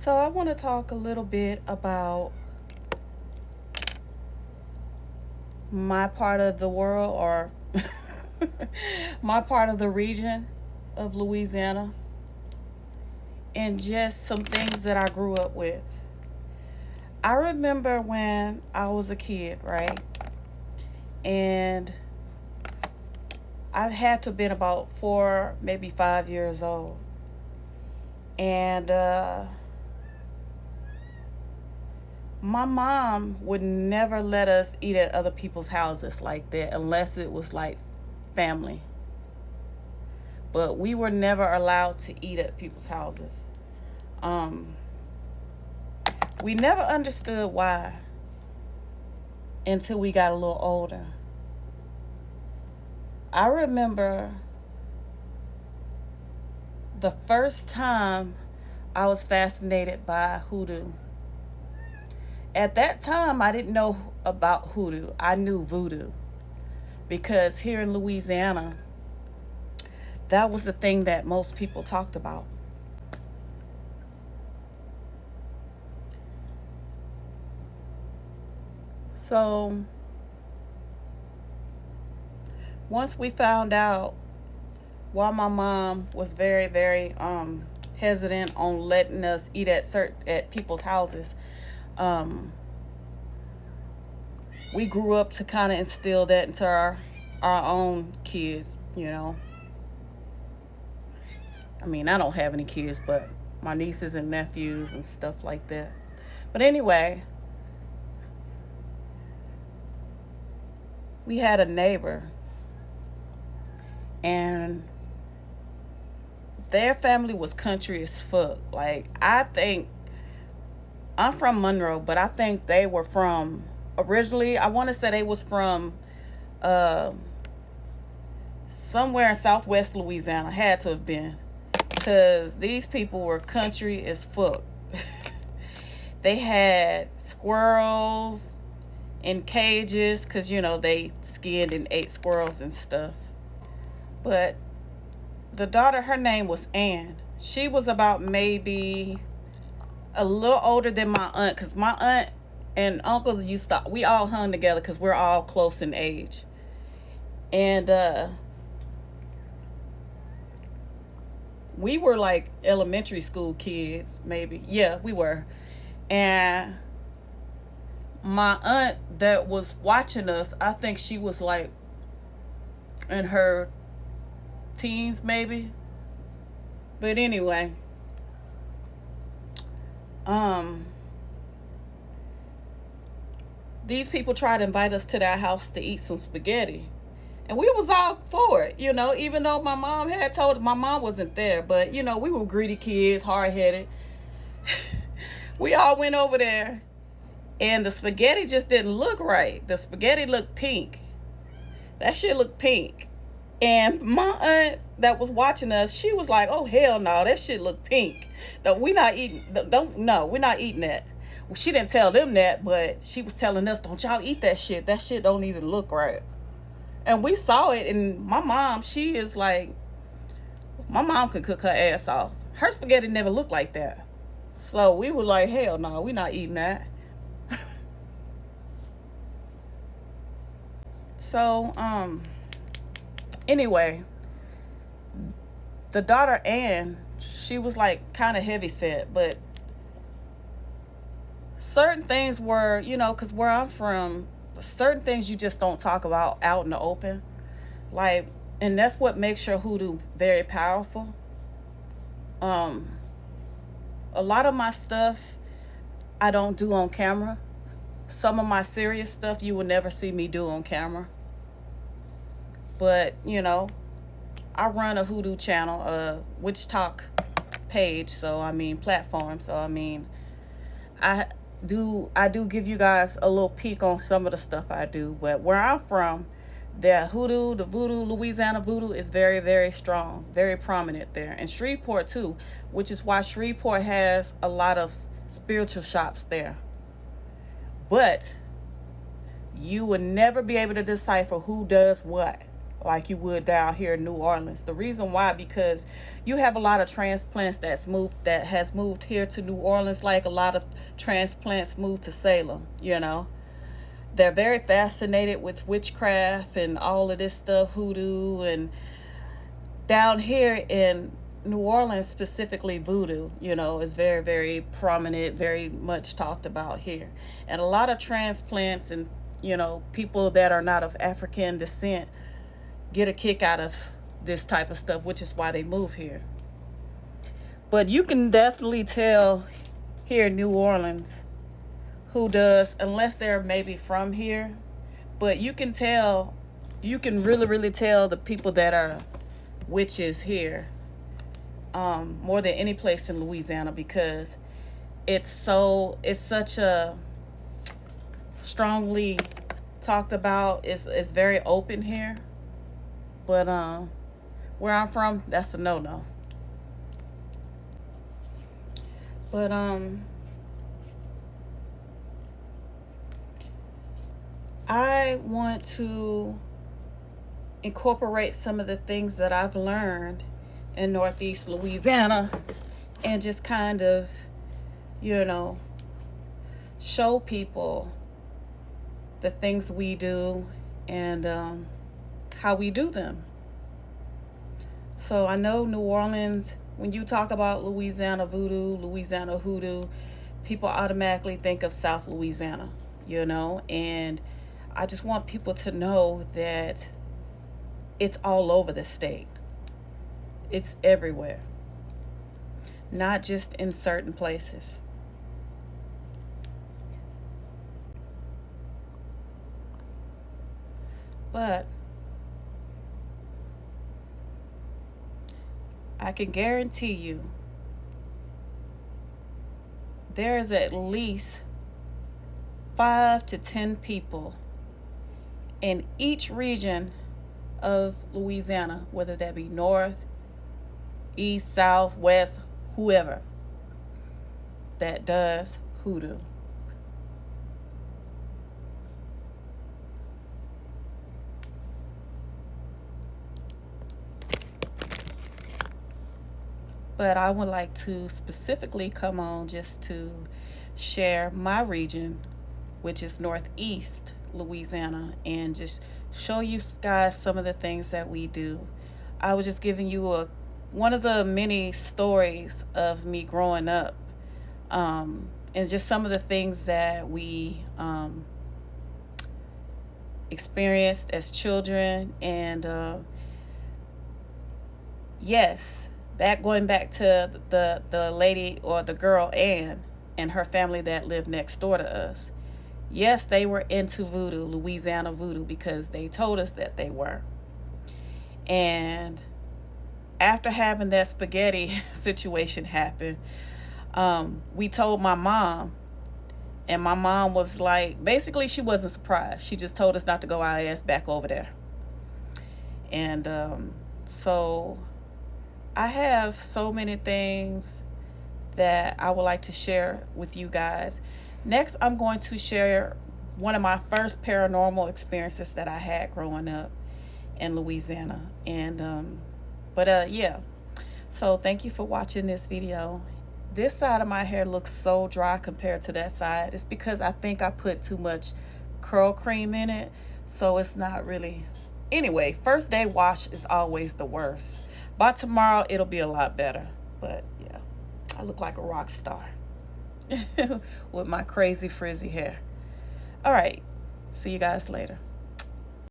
So I want to talk a little bit about my part of the world, or my part of the region of Louisiana, and just some things that I grew up with. I remember when I was a kid, right? And I had to have been about 4, maybe 5 years old. And my mom would never let us eat at other people's houses like that unless it was like family. But we were never allowed to eat at people's houses. Um, we never understood why until we got a little older. I remember the first time I was fascinated by hoodoo. At that time, I didn't know about hoodoo. I knew voodoo because here in Louisiana, that was the thing that most people talked about. So once we found out why my mom was very, very hesitant on letting us eat at people's houses, um, we grew up to kind of instill that into our own kids. I mean, I don't have any kids, but my nieces and nephews and stuff like that. But anyway, we had a neighbor, and their family was country as fuck. Like, I think I'm from Monroe, but I think they were from originally. I want to say they was from uh, somewhere in Southwest Louisiana. Had to have been, because these people were country as fuck. They had squirrels in cages because they skinned and ate squirrels and stuff. But the daughter, her name was Ann. She was about maybe a little older than my aunt, because my aunt and uncles we all hung together because we're all close in age. And we were like elementary school kids, maybe. Yeah, we were. And my aunt that was watching us, I think she was like in her teens, maybe. But anyway, um, these people tried to invite us to their house to eat some spaghetti. And we was all for it, even though my mom had told my mom wasn't there. But, we were greedy kids, hard headed. We all went over there, and the spaghetti just didn't look right. The spaghetti looked pink. That shit looked pink. And my aunt that was watching us, she was like, "Oh hell no, that shit look pink. No, we not eating. Don't no, we're not eating that." Well, she didn't tell them that, but she was telling us, "Don't y'all eat that shit. That shit don't even look right." And we saw it, and my mom, she is like, my mom could cook her ass off. Her spaghetti never looked like that. So we were like, "Hell no, we not eating that." So anyway, the daughter Ann, she was like kind of heavy set, but certain things were, because where I'm from, certain things you just don't talk about out in the open. Like, and that's what makes your hoodoo very powerful. Um, a lot of my stuff I don't do on camera. Some of my serious stuff you will never see me do on camera. But, I run a hoodoo channel, Witch Talk page, so I mean platform. So I mean, I I do give you guys a little peek on some of the stuff I do. But where I'm from, the voodoo, Louisiana voodoo is very, very strong, very prominent there. And Shreveport too, which is why Shreveport has a lot of spiritual shops there. But you will never be able to decipher who does what. like you would down here in New Orleans. The reason why, because you have a lot of transplants that has moved here to New Orleans, like a lot of transplants moved to Salem, They're very fascinated with witchcraft and all of this stuff, hoodoo, and down here in New Orleans, specifically voodoo, is very, very prominent, very much talked about here. And a lot of transplants and, people that are not of African descent get a kick out of this type of stuff, which is why they move here. But you can definitely tell here in New Orleans who does, unless they're maybe from here, but you can really, really tell the people that are witches here, more than any place in Louisiana, because it's such a strongly talked about. It's very open here, but where I'm from, that's a no. But I want to incorporate some of the things that I've learned in Northeast Louisiana and just kind of, show people the things we do and how we do them. So I know New Orleans, when you talk about Louisiana voodoo, Louisiana hoodoo, people automatically think of South Louisiana, and I just want people to know that it's all over the state. It's everywhere, not just in certain places. But I can guarantee you there is at least 5 to 10 people in each region of Louisiana, whether that be north, east, south, west, whoever, that does hoodoo. But I would like to specifically come on just to share my region, which is Northeast Louisiana, and just show you guys some of the things that we do. I was just giving you one of the many stories of me growing up, and just some of the things that we experienced as children. And yes, going back to the lady or the girl Ann and her family that lived next door to us. Yes, they were into voodoo, Louisiana voodoo, because they told us that they were. And after having that spaghetti situation happen, we told my mom, and my mom was like, basically she wasn't surprised. She just told us not to go our ass back over there. And so I have so many things that I would like to share with you guys. Next, I'm going to share one of my first paranormal experiences that I had growing up in Louisiana. And yeah. So thank you for watching this video. This side of my hair looks so dry compared to that side. It's because I think I put too much curl cream in it, so it's not really. Anyway, first day wash is always the worst. By tomorrow, it'll be a lot better. But yeah, I look like a rock star with my crazy frizzy hair. All right, see you guys later.